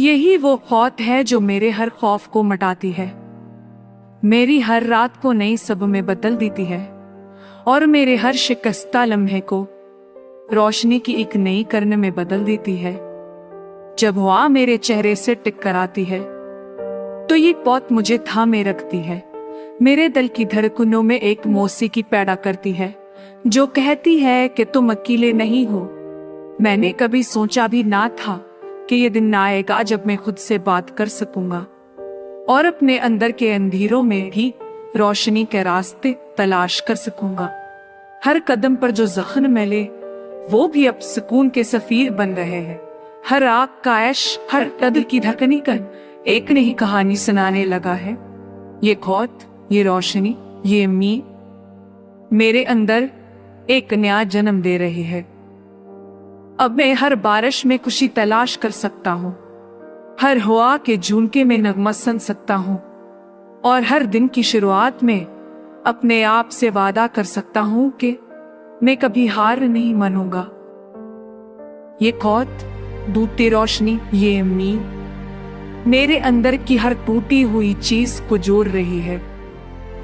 यही वो खौत है जो मेरे हर खौफ को मिटाती है, मेरी हर रात को नई सब में बदल देती है और मेरे हर शिकस्ता लम्हे को रोशनी की एक नई किरण में बदल देती है। जब हवा मेरे चेहरे से टकराती है तो ये पौध मुझे थामे रखती है, मेरे दिल की धड़कनों में एक मौसीकी पैदा करती है जो कहती है कि तुम अकेले नहीं हो। मैंने कभी सोचा भी ना था कि ये दिन आएगा जब मैं खुद से बात कर सकूंगा और अपने अंदर के अंधेरों में भी रोशनी के रास्ते तलाश कर सकूंगा। हर कदम पर जो जख्म मिले वो भी अब सुकून के सफीर बन रहे हैं। हर आग का ऐश, हर कदर की धड़कनी कन एक नई कहानी सुनाने लगा है। ये खौत, ये रोशनी, ये उम्मीद मेरे अंदर एक नया जन्म दे रही है। अब मैं हर बारिश में खुशी तलाश कर सकता हूँ, हर हवा के झोंके में नगमा सुन सकता हूँ और हर दिन की शुरुआत में अपने आप से वादा कर सकता हूँ कि मैं कभी हार नहीं मानूंगा। ये खौत, डूबती रोशनी, ये उम्मीद मेरे अंदर की हर टूटी हुई चीज को जोड़ रही है।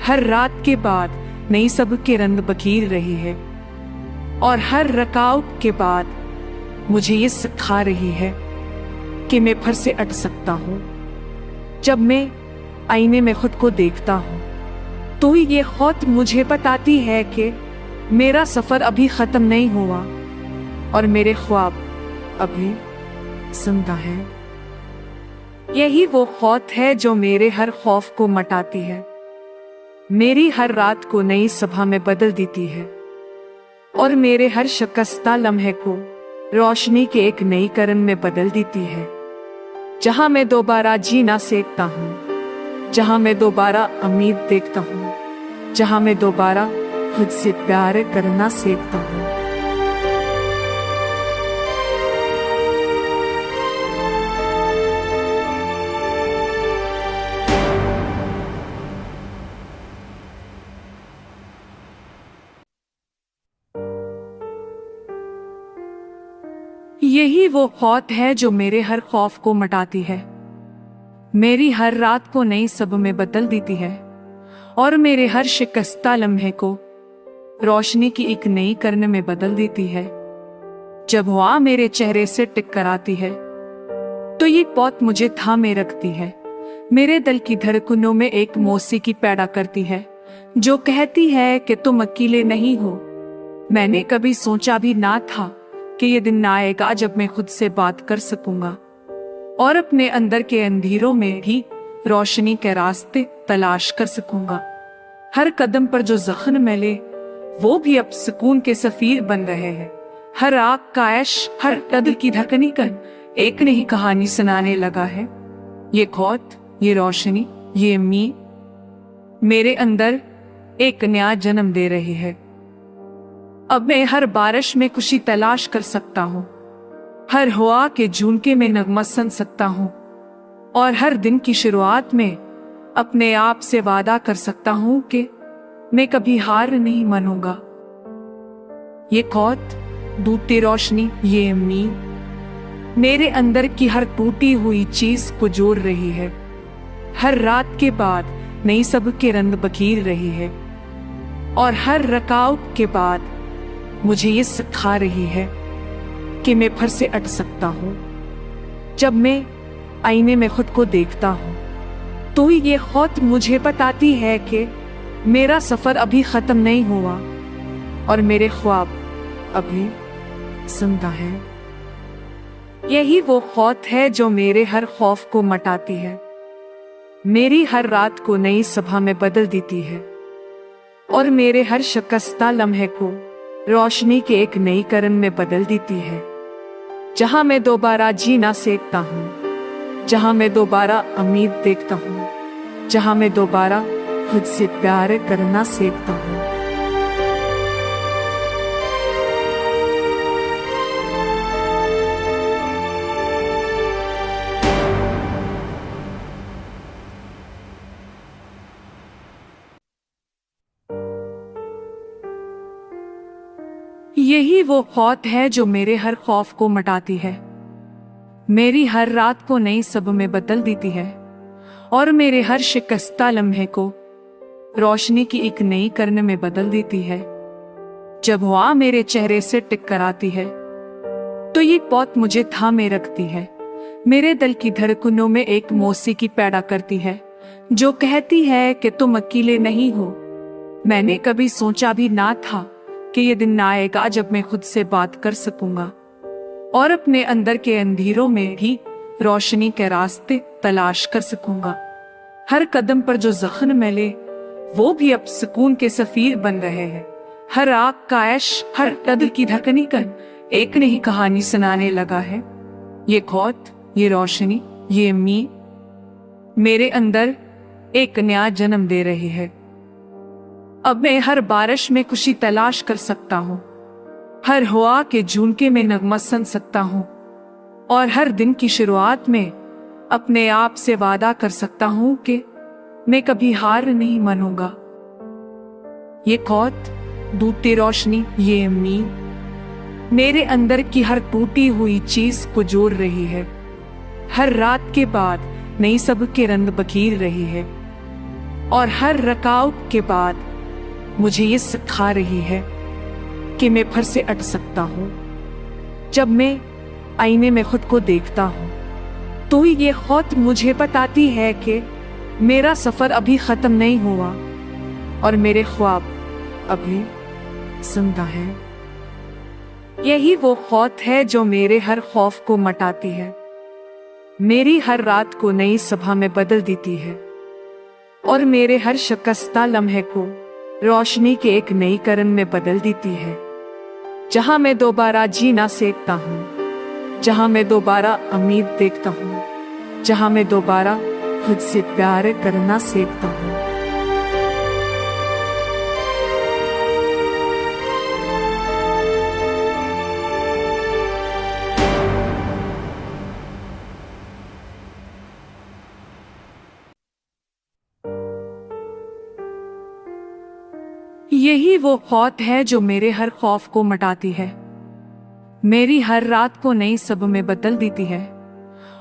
हर रात के बाद नई सब के रंग बखेर रही है और हर रुकावट के बाद मुझे ये सिखा रही है कि मैं फिर से अट सकता हूँ। जब मैं आईने में खुद को देखता हूँ तो ये खौत मुझे बताती है कि मेरा सफर अभी खत्म नहीं हुआ और मेरे ख्वाब अभी जिंदा है। यही वो खौत है जो मेरे हर खौफ को मिटाती है, मेरी हर रात को नई सभा में बदल देती है और मेरे हर शिकस्ता लम्हे को रोशनी के एक नई किरण में बदल देती है। जहां मैं दोबारा जीना सीखता हूँ, जहां मैं दोबारा उम्मीद देखता हूँ, जहां मैं दोबारा खुद से प्यार करना सीखता हूँ। यही वो खौत है जो मेरे हर खौफ को मिटाती है, मेरी हर रात को नई सब में बदल देती है और मेरे हर शिकस्ता लम्हे को रोशनी की एक नई किरण में बदल देती है। जब हवा मेरे चेहरे से टकराती है तो ये पौध मुझे थामे रखती है, मेरे दिल की धड़कनों में एक मौसीकी पैदा करती है जो कहती है कि तुम अकेले नहीं हो। मैंने कभी सोचा भी ना था कि ये दिन आएगा जब मैं खुद से बात कर सकूंगा और अपने अंदर के अंधेरों में भी रोशनी के रास्ते तलाश कर सकूंगा। हर कदम पर जो जख्म मिले वो भी अब सुकून के सफीर बन रहे हैं। हर आग का ऐश, हर कदर की धड़कनी कन एक नई कहानी सुनाने लगा है। ये खौत, ये रोशनी, ये उम्मीद मेरे अंदर एक नया जन्म दे रही है। अब मैं हर बारिश में खुशी तलाश कर सकता हूँ, हर हवा के झोंके में नगमा सुन सकता हूँ और हर दिन की शुरुआत में अपने आप से वादा कर सकता हूँ कि मैं कभी हार नहीं मानूंगा। ये खौत, डूबती रोशनी, ये उम्मीद मेरे अंदर की हर टूटी हुई चीज को जोड़ रही है। हर रात के बाद नई सब के रंग बखेर रही है और हर रुकावट के बाद मुझे ये सिखा रही है कि मैं फिर से अट सकता हूँ। जब मैं आईने में खुद को देखता हूँ तो ये खौत मुझे बताती है कि मेरा सफर अभी खत्म नहीं हुआ और मेरे ख्वाब अभी जिंदा है। यही वो खौत है जो मेरे हर खौफ को मिटाती है, मेरी हर रात को नई सभा में बदल देती है और मेरे हर शिकस्ता लम्हे को रोशनी के एक नई किरण में बदल देती है। जहां मैं दोबारा जीना सीखता हूँ, जहां मैं दोबारा उम्मीद देखता हूँ, जहां मैं दोबारा खुद से प्यार करना सीखता हूँ। यही वो खौत है जो मेरे हर खौफ को मिटाती है, मेरी हर रात को नई सब में बदल देती है और मेरे हर शिकस्ता लम्हे को रोशनी की एक नई किरण में बदल देती है। जब हवा मेरे चेहरे से टिक कर आती है तो ये पौध मुझे थामे रखती है। मेरे दिल की धड़कनों में एक मौसीकी पैदा करती है जो कहती है कि तुम अकेले नहीं हो। मैंने कभी सोचा भी ना था कि ये दिन आएगा जब मैं खुद से बात कर सकूंगा और अपने अंदर के अंधेरों में भी रोशनी के रास्ते तलाश कर सकूंगा। हर कदम पर जो जख्म मिले वो भी अब सुकून के सफीर बन रहे हैं। हर आग का ऐश, हर कदर की धड़कनी कन एक नई कहानी सुनाने लगा है। ये खौत, ये रोशनी, ये उम्मीद मेरे अंदर एक नया जन्म दे रही है। अब मैं हर बारिश में खुशी तलाश कर सकता हूँ, हर हवा के झोंके में नगमा सुन सकता हूँ और हर दिन की शुरुआत में अपने आप से वादा कर सकता हूँ कि मैं कभी हार नहीं मानूंगा। ये खौत, डूबती रोशनी, ये उम्मीद मेरे अंदर की हर टूटी हुई चीज को जोड़ रही है। हर रात के बाद नई सब के रंग बखेर रही है और हर रुकावट के बाद मुझे ये सिखा रही है कि मैं फिर से अट सकता हूँ। जब मैं आईने में खुद को देखता हूँ तो ये खौत मुझे बताती है कि मेरा सफर अभी खत्म नहीं हुआ और मेरे ख्वाब अभी जिंदा है। यही वो खौत है जो मेरे हर खौफ को मिटाती है, मेरी हर रात को नई सुबह में बदल देती है और मेरे हर शिकस्ता लम्हे को रोशनी के एक नई किरण में बदल देती है। जहां मैं दोबारा जीना सीखता हूँ, जहां मैं दोबारा उम्मीद देखता हूँ, जहां मैं दोबारा खुद से प्यार करना सीखता हूँ। यही वो खौत है जो मेरे हर खौफ को मिटाती है, मेरी हर रात को नई सब में बदल देती है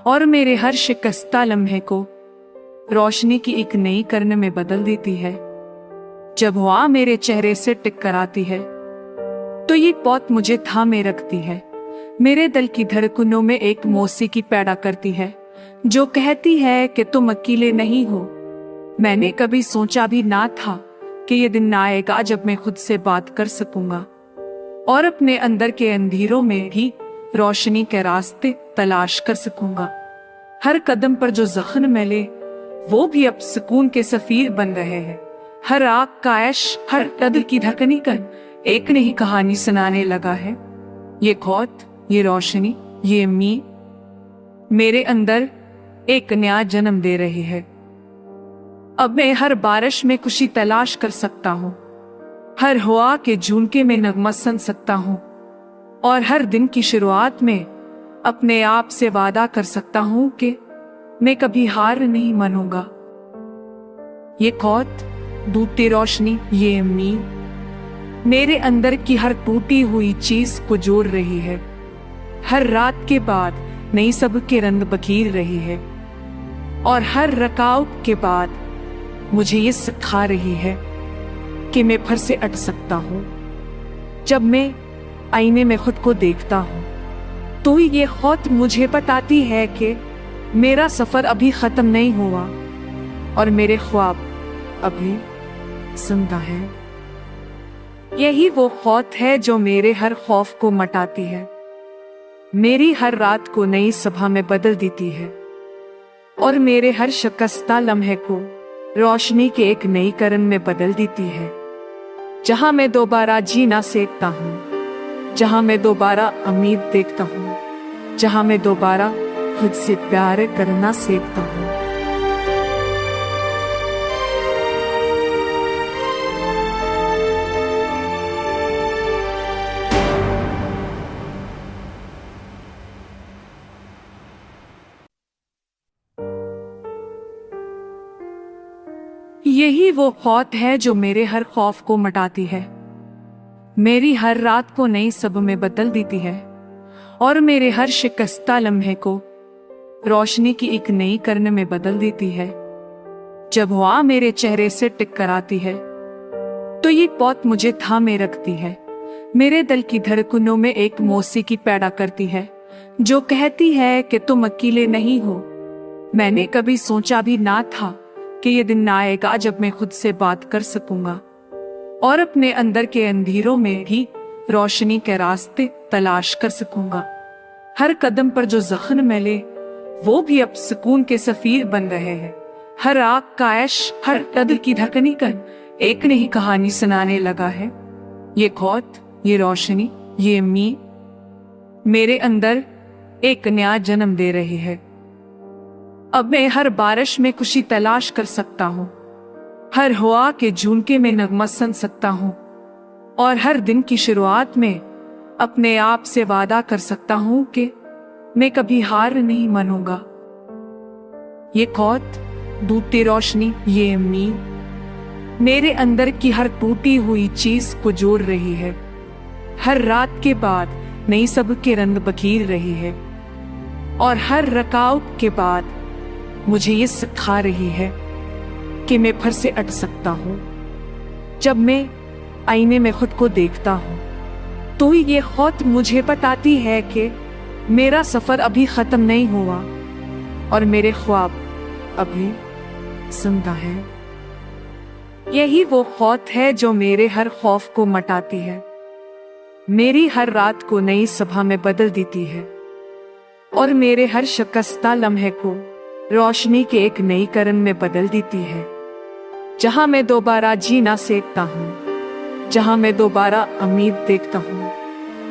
और मेरे हर शिकस्ता लम्हे को रोशनी की एक नई किरण में बदल देती है। जब हवा मेरे चेहरे से टिक कर आती है तो ये पौध मुझे थामे रखती है। मेरे दिल की धड़कनों में एक मौसीकी पैदा करती है जो कहती है कि तुम अकेले नहीं हो। मैंने कभी सोचा भी ना था कि ये दिन आएगा जब मैं खुद से बात कर सकूंगा और अपने अंदर के अंधेरों में भी रोशनी के रास्ते तलाश कर सकूंगा। हर कदम पर जो जख्म मिले वो भी अब सुकून के सफीर बन रहे हैं। हर आग का ऐश, हर कदर की धड़कनी कन एक नई कहानी सुनाने लगा है। ये खौत, ये रोशनी, ये उम्मीद मेरे अंदर एक नया जन्म दे रही है। अब मैं हर बारिश में खुशी तलाश कर सकता हूँ, हर हवा के झोंके में नगमा सुन सकता हूँ और हर दिन की शुरुआत में अपने आप से वादा कर सकता हूँ कि मैं कभी हार नहीं मानूंगा। ये खौत, डूबती रोशनी, ये उम्मीद मेरे अंदर की हर टूटी हुई चीज को जोड़ रही है। हर रात के बाद नई सब के रंग बखेर रही है और हर रुकावट के बाद मुझे ये सिखा रही है कि मैं फिर से अट सकता हूँ। जब मैं आईने में खुद को देखता हूँ तो ये खौत मुझे बताती है कि मेरा सफर अभी खत्म नहीं हुआ और मेरे ख्वाब अभी जिंदा है। यही वो खौत है जो मेरे हर खौफ को मिटाती है, मेरी हर रात को नई सुबह में बदल देती है और मेरे हर शिकस्ता लम्हे को रोशनी के एक नई किरण में बदल देती है। जहां मैं दोबारा जीना सीखता हूँ, जहां मैं दोबारा उम्मीद देखता हूँ, जहां मैं दोबारा खुद से प्यार करना सीखता हूँ। यही वो खौत है जो मेरे हर खौफ को मिटाती है, मेरी हर रात को नई सब में बदल देती है और मेरे हर शिकस्ता लम्हे को रोशनी की एक नई किरण में बदल देती है। जब हवा मेरे चेहरे से टक्कर आती है तो ये पौध मुझे थामे रखती है। मेरे दिल की धड़कनों में एक मौसीकी पैदा करती है जो कहती है कि तुम अकेले नहीं हो। मैंने कभी सोचा भी ना था कि ये दिन आएगा जब मैं खुद से बात कर सकूंगा और अपने अंदर के अंधेरों में भी रोशनी के रास्ते तलाश कर सकूंगा। हर कदम पर जो जख्म मिले वो भी अब सुकून के सफीर बन रहे हैं। हर आग का ऐश, हर कदर की धड़कनी कर एक नई कहानी सुनाने लगा है। ये खौत, ये रोशनी, ये उम्मीद मेरे अंदर एक नया जन्म दे रही है। अब मैं हर बारिश में खुशी तलाश कर सकता हूँ, हर हवा के झोंके में नगमा सुन सकता हूँ और हर दिन की शुरुआत में अपने आप से वादा कर सकता हूँ कि मैं कभी हार नहीं मानूंगा। ये खौत, डूबती रोशनी, ये उम्मीद मेरे अंदर की हर टूटी हुई चीज को जोड़ रही है। हर रात के बाद नई सब के रंग बखेर रही है और हर रुकावट के बाद मुझे ये सिखा रही है कि मैं फिर से अट सकता हूँ। जब मैं आईने में खुद को देखता हूँ तो ये खौत मुझे बताती है कि मेरा सफर अभी खत्म नहीं हुआ और मेरे ख्वाब अभी जिंदा है। यही वो खौत है जो मेरे हर खौफ को मिटाती है, मेरी हर रात को नई सुबह में बदल देती है और मेरे हर शिकस्ता लम्हे को रोशनी के एक नई किरण में बदल देती है। जहां मैं दोबारा जीना सीखता हूँ, जहां मैं दोबारा उम्मीद देखता हूँ,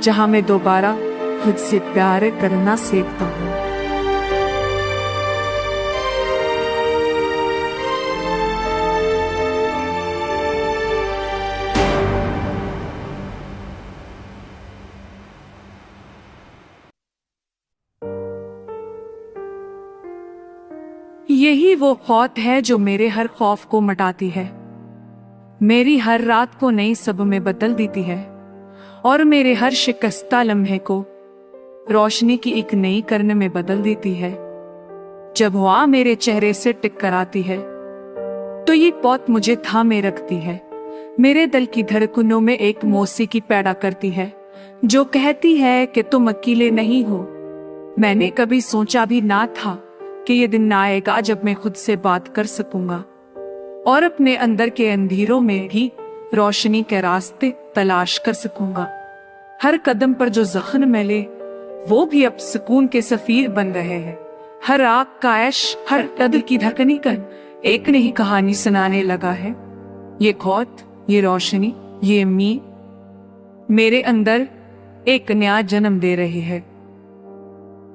जहां मैं दोबारा खुद से प्यार करना सीखता हूँ। यही वो खौत है जो मेरे हर खौफ को मिटाती है, मेरी हर रात को नई सब में बदल देती है और मेरे हर शिकस्ता लम्हे को रोशनी की एक नई किरण में बदल देती है। जब हवा मेरे चेहरे से टक्कर आती है तो ये पौध मुझे थामे रखती है। मेरे दिल की धड़कनों में एक मौसीकी पैदा करती है जो कहती है कि तुम अकेले नहीं हो। मैंने कभी सोचा भी ना था कि ये दिन आएगा जब मैं खुद से बात कर सकूंगा और अपने अंदर के अंधेरों में भी रोशनी के रास्ते तलाश कर सकूंगा। हर कदम पर जो जख्म मिले वो भी अब सुकून के सफीर बन रहे हैं। हर आग का ऐश, हर कदर की धड़कनी कर एक नई कहानी सुनाने लगा है। ये खौत, ये रोशनी, ये उम्मीद मेरे अंदर एक नया जन्म दे रही है।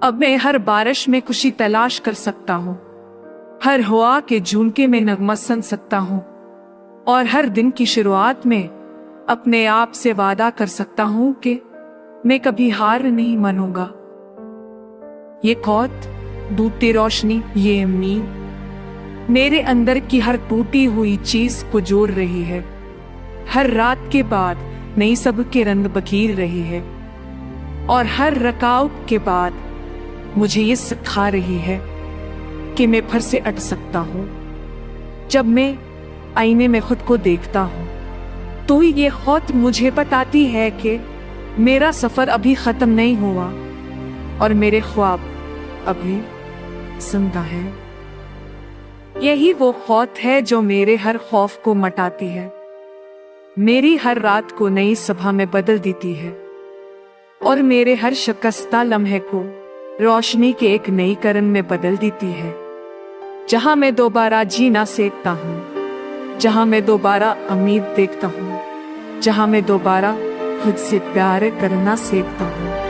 अब मैं हर बारिश में खुशी तलाश कर सकता हूँ, हर हवा के झोंके में नगमा सुन सकता हूँ और हर दिन की शुरुआत में अपने आप से वादा कर सकता हूँ कि मैं कभी हार नहीं मानूंगा। ये खौत, डूबती रोशनी, ये उम्मीद मेरे अंदर की हर टूटी हुई चीज को जोड़ रही है। हर रात के बाद नई सब के रंग बखेर रही है और हर रुकावट के बाद मुझे ये सिखा रही है कि मैं फिर से अट सकता हूँ। जब मैं आईने में खुद को देखता हूँ तो ये खौत मुझे बताती है कि मेरा सफर अभी खत्म नहीं हुआ और मेरे ख्वाब अभी जिंदा है। यही वो खौत है जो मेरे हर खौफ को मिटाती है, मेरी हर रात को नई सुबह में बदल देती है और मेरे हर शिकस्ता लम्हे को रोशनी के एक नई किरण में बदल देती है। जहां मैं दोबारा जीना सीखता हूँ, जहां मैं दोबारा उम्मीद देखता हूँ, जहां मैं दोबारा खुद से प्यार करना सीखता हूँ।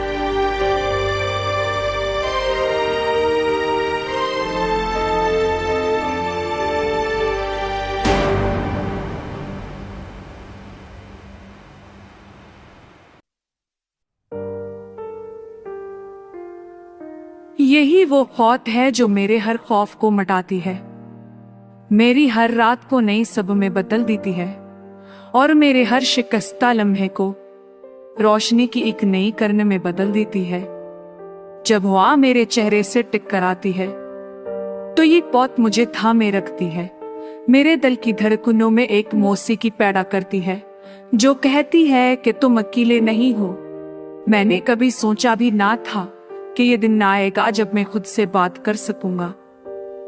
यही वो खौत है जो मेरे हर खौफ को मिटाती है, मेरी हर रात को नई सब में बदल देती है और मेरे हर शिकस्ता लम्हे को रोशनी की एक नई किरण में बदल देती है। जब हवा मेरे चेहरे से टिक आती है तो ये पौत मुझे थामे रखती है। मेरे दिल की धड़कनों में एक मौसीकी पैदा करती है जो कहती है कि तुम अकेले नहीं हो। मैंने कभी सोचा भी ना था कि ये दिन आएगा जब मैं खुद से बात कर सकूंगा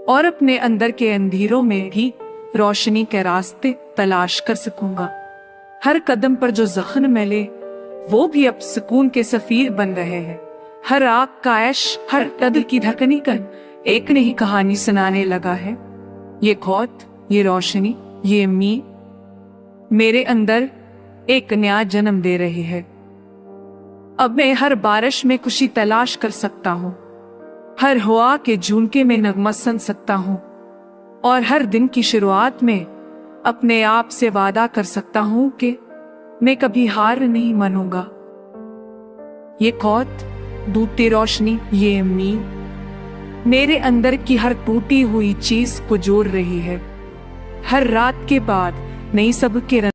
और अपने अंदर के अंधेरों में भी रोशनी के रास्ते तलाश कर सकूंगा। हर कदम पर जो जख्म मिले वो भी अब सुकून के सफीर बन रहे हैं। हर आग का ऐश, हर कदर की धड़कनी कर एक नई कहानी सुनाने लगा है। ये खौत, ये रोशनी, ये उम्मीद मेरे अंदर एक नया जन्म दे रही है। अब मैं हर बारिश में खुशी तलाश कर सकता हूँ, हर हवा के झोंके में नगमा सुन सकता हूँ और हर दिन की शुरुआत में अपने आप से वादा कर सकता हूँ कि मैं कभी हार नहीं मानूंगा। ये खौत, डूबती रोशनी, ये उम्मीद मेरे अंदर की हर टूटी हुई चीज को जोड़ रही है। हर रात के बाद नई सबक के